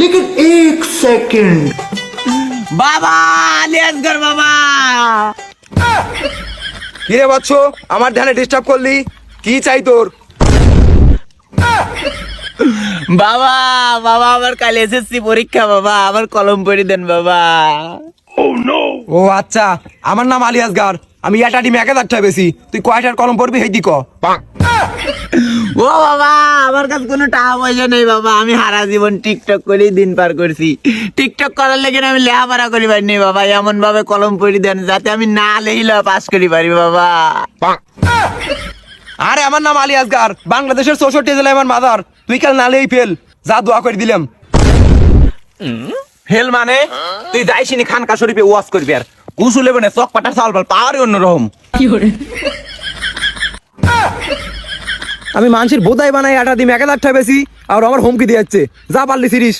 लेकिन एक सेकंड। বাবা আলিয়াসগর বাবা। কিরে বৎস, আমার ধ্যানে ডিস্টার্ব করলি? কি চাই তোর? বাবা বাবা আমার কাল এসএসসি পরীক্ষা বাবা, আমার কলম পড়ি দেন বাবা। ও আচ্ছা, আমার নাম আলী আসগার, আমি এটা টিম 1000 টাকা বেশি। তুই কয়টার কলম পড়বি হেই দিক? ও বাবা আমার কাছে কোনো টাকা পয়সা নেই বাবা, আমি সারা জীবন টিকটক করেই দিন পার করছি। টিকটক করার লেগে আমি লেখাপড়া করি পারিনি বাবা, এমন ভাবে কলম পড়ি দেন যাতে আমি না লেখিলে পাস করি পারি বাবা। আরে আমার নাম আলী আসগার, বাংলাদেশের 64 জেলায় আমার মাদার। তুই কাল নালেই ফেল, যা দোয়া করে দিলাম। হেল মানে তুই যাইসিনি খানকা শরীফে ওয়াজ করবি আর গুসুলে বনে চক পাটা চাল পাল পাওয়ারই অন্যরকম। আমি মানুষের বোধাই বানাই, আটা দিম 1000 টাকা বেশি, আর আমার হুমকি দিয়ে যাচ্ছে। যা পারলি সিরিস।